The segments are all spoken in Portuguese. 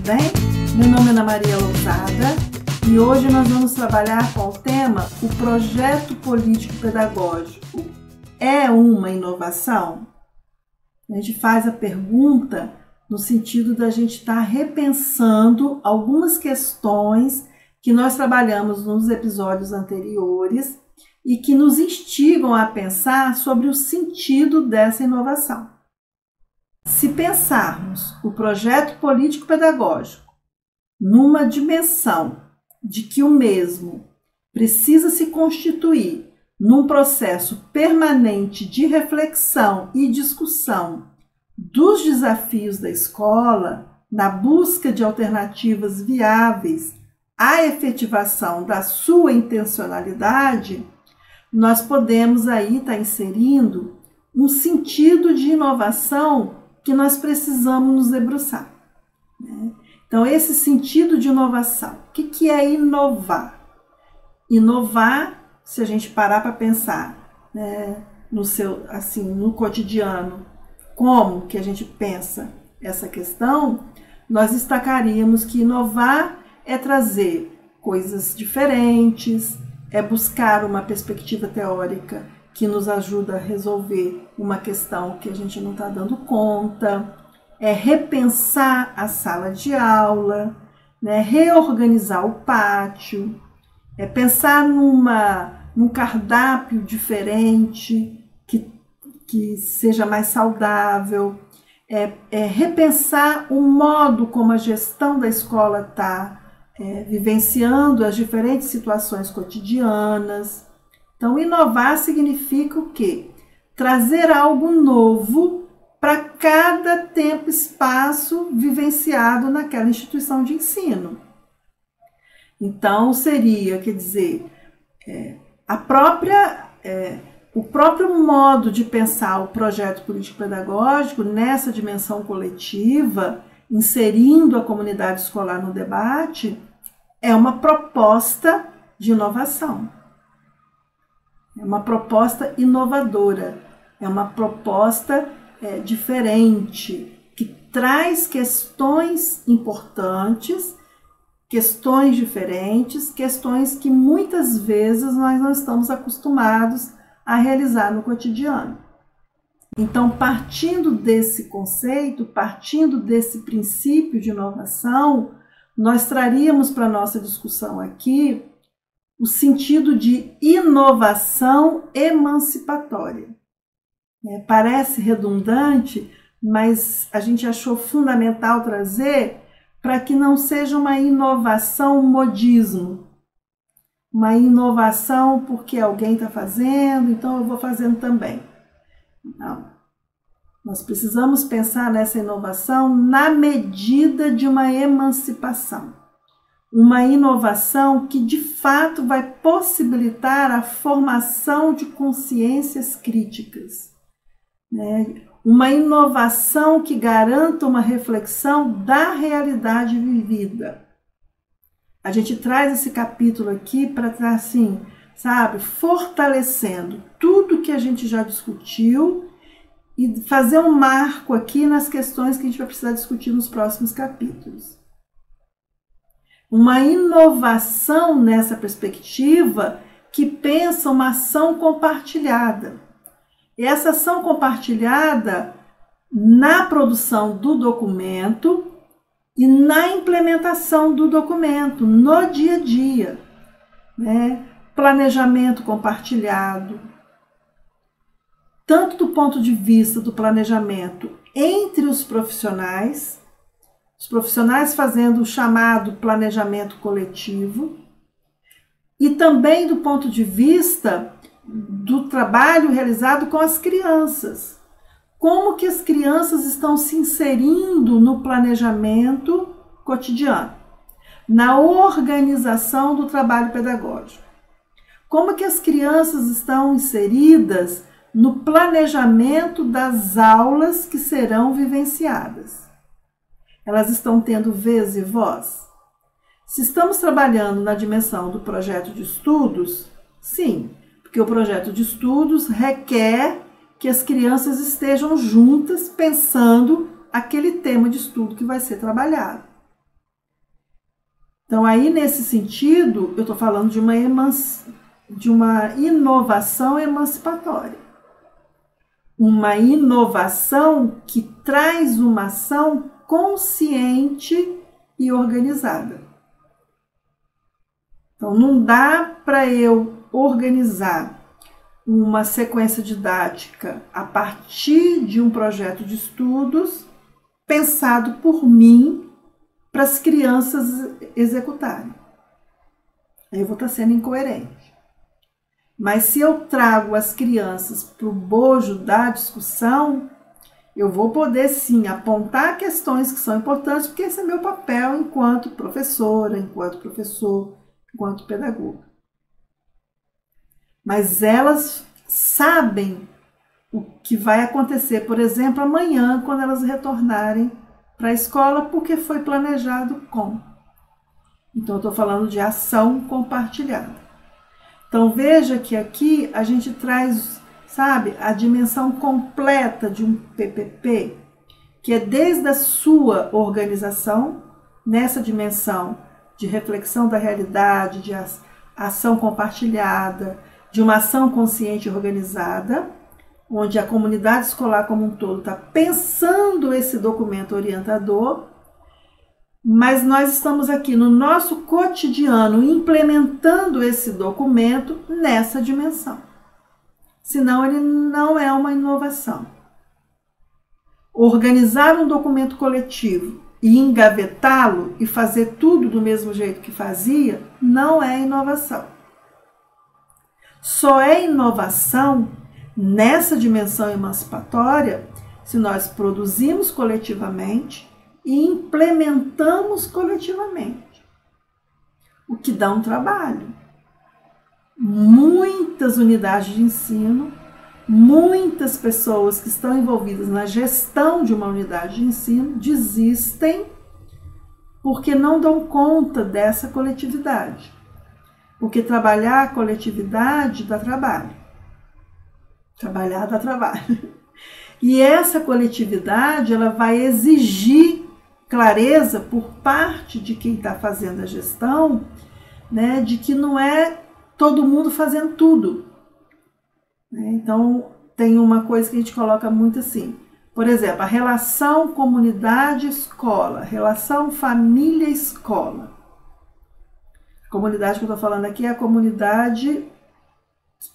bem? Meu nome é Ana Maria Lousada e hoje nós vamos trabalhar com o tema o projeto político-pedagógico é uma inovação? A gente faz a pergunta no sentido da gente estar repensando algumas questões que nós trabalhamos nos episódios anteriores e que nos instigam a pensar sobre o sentido dessa inovação. Se pensarmos o projeto político-pedagógico numa dimensão de que o mesmo precisa se constituir num processo permanente de reflexão e discussão dos desafios da escola, na busca de alternativas viáveis à efetivação da sua intencionalidade, nós podemos aí estar inserindo um sentido de inovação que nós precisamos nos debruçar, né? Então, esse sentido de inovação, o que é inovar? Inovar, se a gente parar para pensar, né, no cotidiano, como que a gente pensa essa questão, nós destacaríamos que inovar é trazer coisas diferentes, é buscar uma perspectiva teórica que nos ajuda a resolver uma questão que a gente não está dando conta, é repensar a sala de aula, né, reorganizar o pátio, é pensar num cardápio diferente, que seja mais saudável, é repensar o modo como a gestão da escola está vivenciando as diferentes situações cotidianas. Então, inovar significa o quê? Trazer algo novo para cada tempo e espaço vivenciado naquela instituição de ensino. Então, seria, quer dizer, o próprio modo de pensar o projeto político-pedagógico nessa dimensão coletiva, inserindo a comunidade escolar no debate, é uma proposta de inovação. É uma proposta inovadora, é uma proposta diferente, que traz questões importantes, questões diferentes, questões que muitas vezes nós não estamos acostumados a realizar no cotidiano. Então, partindo desse conceito, partindo desse princípio de inovação, nós traríamos para a nossa discussão aqui o sentido de inovação emancipatória. Parece redundante, mas a gente achou fundamental trazer para que não seja uma inovação modismo, uma inovação porque alguém está fazendo, então eu vou fazendo também. Não. Nós precisamos pensar nessa inovação na medida de uma emancipação. Uma inovação que, de fato, vai possibilitar a formação de consciências críticas, né? Uma inovação que garanta uma reflexão da realidade vivida. A gente traz esse capítulo aqui para estar assim, sabe, fortalecendo tudo que a gente já discutiu e fazer um marco aqui nas questões que a gente vai precisar discutir nos próximos capítulos. Uma inovação nessa perspectiva que pensa uma ação compartilhada. E essa ação compartilhada na produção do documento e na implementação do documento, no dia a dia, né? Planejamento compartilhado, tanto do ponto de vista do planejamento entre os profissionais fazendo o chamado planejamento coletivo, e também do ponto de vista do trabalho realizado com as crianças. Como que as crianças estão se inserindo no planejamento cotidiano, na organização do trabalho pedagógico. Como que as crianças estão inseridas no planejamento das aulas que serão vivenciadas. Elas estão tendo vez e voz? Se estamos trabalhando na dimensão do projeto de estudos, sim, porque o projeto de estudos requer que as crianças estejam juntas pensando aquele tema de estudo que vai ser trabalhado. Então, aí, nesse sentido, eu estou falando de uma inovação emancipatória. Uma inovação que traz uma ação consciente e organizada. Então, não dá para eu organizar uma sequência didática a partir de um projeto de estudos pensado por mim para as crianças executarem. Aí eu vou estar sendo incoerente. Mas se eu trago as crianças para o bojo da discussão, eu vou poder sim apontar questões que são importantes, porque esse é meu papel enquanto professora, enquanto professor, enquanto pedagoga. Mas elas sabem o que vai acontecer, por exemplo, amanhã, quando elas retornarem para a escola, porque foi planejado com. Então, eu estou falando de ação compartilhada. Então, veja que aqui a gente traz, sabe, a dimensão completa de um PPP, que é desde a sua organização, nessa dimensão de reflexão da realidade, de ação compartilhada, de uma ação consciente e organizada, onde a comunidade escolar como um todo está pensando esse documento orientador, mas nós estamos aqui no nosso cotidiano implementando esse documento nessa dimensão. Senão ele não é uma inovação. Organizar um documento coletivo e engavetá-lo e fazer tudo do mesmo jeito que fazia não é inovação. Só é inovação nessa dimensão emancipatória se nós produzimos coletivamente e implementamos coletivamente, o que dá um trabalho. Muitas unidades de ensino, muitas pessoas que estão envolvidas na gestão de uma unidade de ensino desistem porque não dão conta dessa coletividade. Porque trabalhar a coletividade dá trabalho. Trabalhar dá trabalho. E essa coletividade ela vai exigir clareza por parte de quem está fazendo a gestão, né, de que não é todo mundo fazendo tudo. Então, tem uma coisa que a gente coloca muito assim. Por exemplo, a relação comunidade-escola, relação família-escola. A comunidade que eu estou falando aqui é a comunidade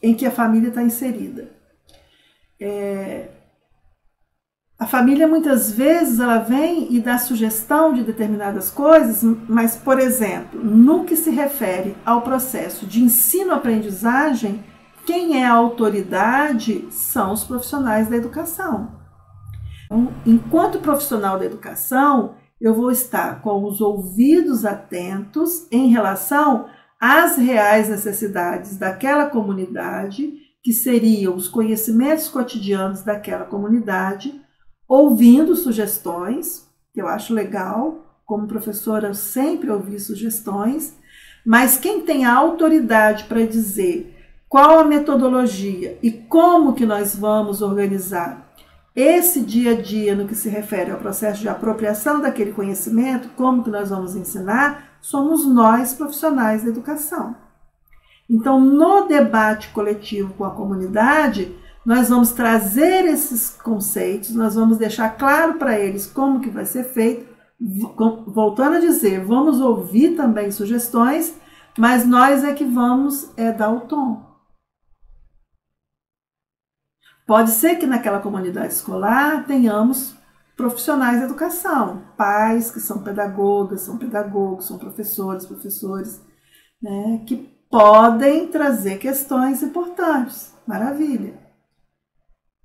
em que a família está inserida. A família, muitas vezes, ela vem e dá sugestão de determinadas coisas, mas, por exemplo, no que se refere ao processo de ensino-aprendizagem, quem é a autoridade são os profissionais da educação. Então, enquanto profissional da educação, eu vou estar com os ouvidos atentos em relação às reais necessidades daquela comunidade, que seriam os conhecimentos cotidianos daquela comunidade, ouvindo sugestões, que eu acho legal, como professora eu sempre ouvi sugestões, mas quem tem a autoridade para dizer qual a metodologia e como que nós vamos organizar esse dia a dia no que se refere ao processo de apropriação daquele conhecimento, como que nós vamos ensinar, somos nós, profissionais da educação. Então, no debate coletivo com a comunidade, nós vamos trazer esses conceitos, nós vamos deixar claro para eles como que vai ser feito, voltando a dizer, vamos ouvir também sugestões, mas nós é que vamos dar o tom. Pode ser que naquela comunidade escolar tenhamos profissionais da educação, pais que são pedagogas, são pedagogos, são professores, né, que podem trazer questões importantes, maravilha.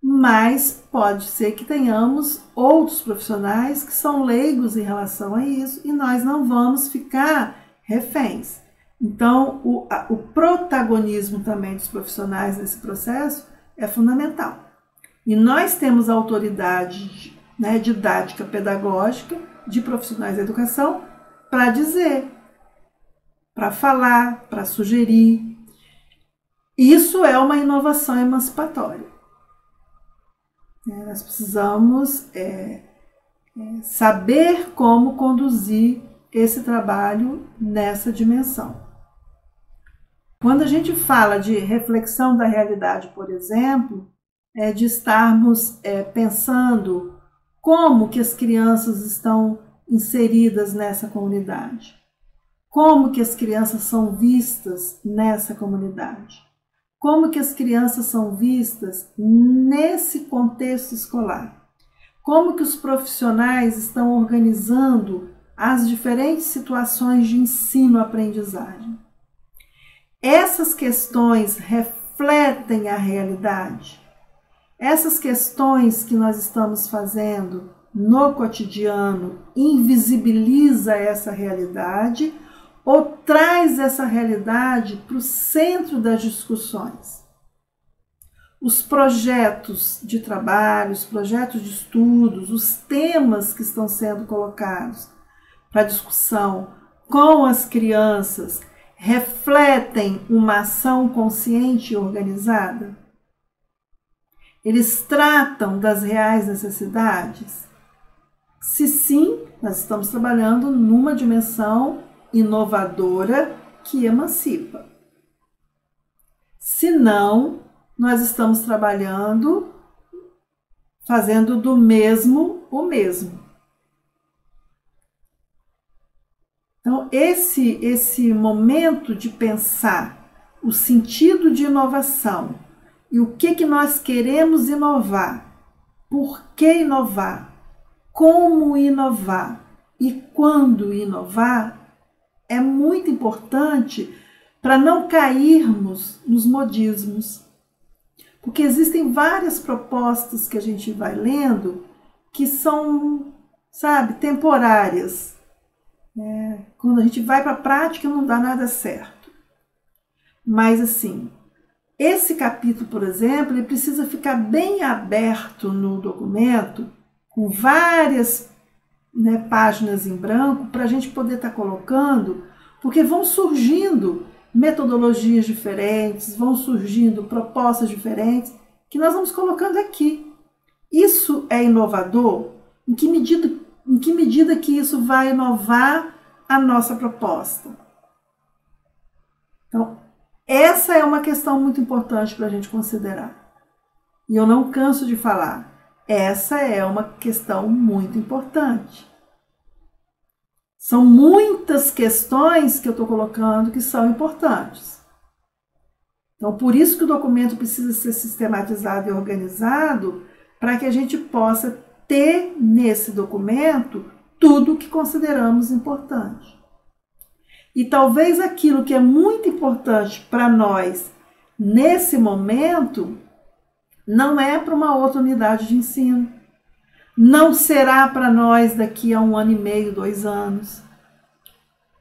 Mas pode ser que tenhamos outros profissionais que são leigos em relação a isso e nós não vamos ficar reféns. Então, o protagonismo também dos profissionais nesse processo é fundamental. E nós temos a autoridade, né, didática, pedagógica, de profissionais da educação para dizer, para falar, para sugerir. Isso é uma inovação emancipatória. Nós precisamos saber como conduzir esse trabalho nessa dimensão. Quando a gente fala de reflexão da realidade, por exemplo, é de estarmos pensando como que as crianças estão inseridas nessa comunidade, como que as crianças são vistas nessa comunidade, como que as crianças são vistas nesse contexto escolar, como que os profissionais estão organizando as diferentes situações de ensino-aprendizagem. Essas questões refletem a realidade. Essas questões que nós estamos fazendo no cotidiano invisibiliza essa realidade ou traz essa realidade para o centro das discussões. Os projetos de trabalho, os projetos de estudos, os temas que estão sendo colocados para discussão com as crianças refletem uma ação consciente e organizada? Eles tratam das reais necessidades? Se sim, nós estamos trabalhando numa dimensão inovadora que emancipa. Se não, nós estamos trabalhando fazendo do mesmo o mesmo. Então, esse momento de pensar o sentido de inovação e o que nós queremos inovar, por que inovar, como inovar e quando inovar, é muito importante para não cairmos nos modismos. Porque existem várias propostas que a gente vai lendo que são, temporárias. Quando a gente vai para a prática não dá nada certo. Mas assim, esse capítulo, por exemplo, ele precisa ficar bem aberto no documento, com várias páginas em branco, para a gente poder estar colocando, porque vão surgindo metodologias diferentes, vão surgindo propostas diferentes, que nós vamos colocando aqui. Isso é inovador? Em que medida que isso vai inovar a nossa proposta? Então, essa é uma questão muito importante para a gente considerar. E eu não canso de falar. Essa é uma questão muito importante. São muitas questões que eu estou colocando que são importantes. Então, por isso que o documento precisa ser sistematizado e organizado, para que a gente possa ter nesse documento tudo o que consideramos importante. E talvez aquilo que é muito importante para nós nesse momento não é para uma outra unidade de ensino. Não será para nós daqui a 1 ano e meio, 2 anos.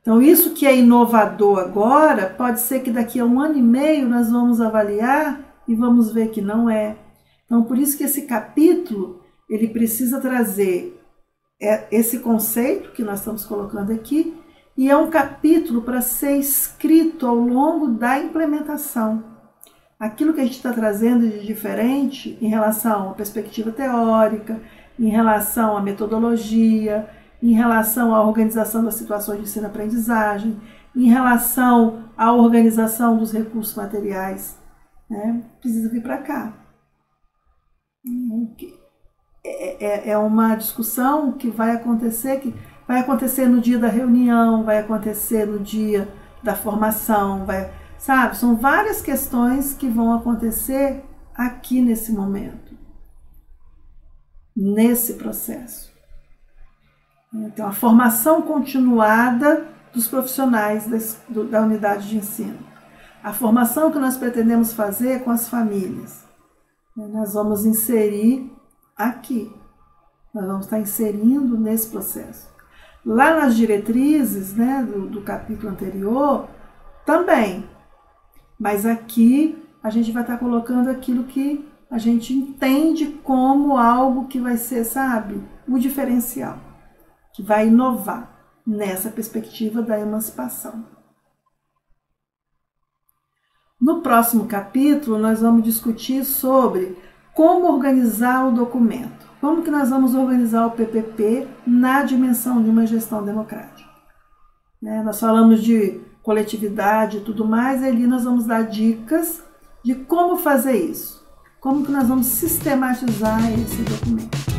Então, isso que é inovador agora, pode ser que daqui a 1 ano e meio nós vamos avaliar e vamos ver que não é. Então, por isso que esse capítulo, ele precisa trazer esse conceito que nós estamos colocando aqui, e é um capítulo para ser escrito ao longo da implementação. Aquilo que a gente está trazendo de diferente em relação à perspectiva teórica, em relação à metodologia, em relação à organização das situações de ensino-aprendizagem, em relação à organização dos recursos materiais, precisa vir para cá. É uma discussão que vai acontecer no dia da reunião, vai acontecer no dia da formação, são várias questões que vão acontecer aqui nesse momento, nesse processo. Então, a formação continuada dos profissionais da unidade de ensino. A formação que nós pretendemos fazer com as famílias. Nós vamos inserir aqui. Nós vamos estar inserindo nesse processo. Lá nas diretrizes do capítulo anterior, também. Mas aqui a gente vai estar colocando aquilo que a gente entende como algo que vai ser, o diferencial, que vai inovar nessa perspectiva da emancipação. No próximo capítulo, nós vamos discutir sobre como organizar o documento. Como que nós vamos organizar o PPP na dimensão de uma gestão democrática? né? Nós falamos de coletividade e tudo mais, e ali nós vamos dar dicas de como fazer isso, como que nós vamos sistematizar esse documento.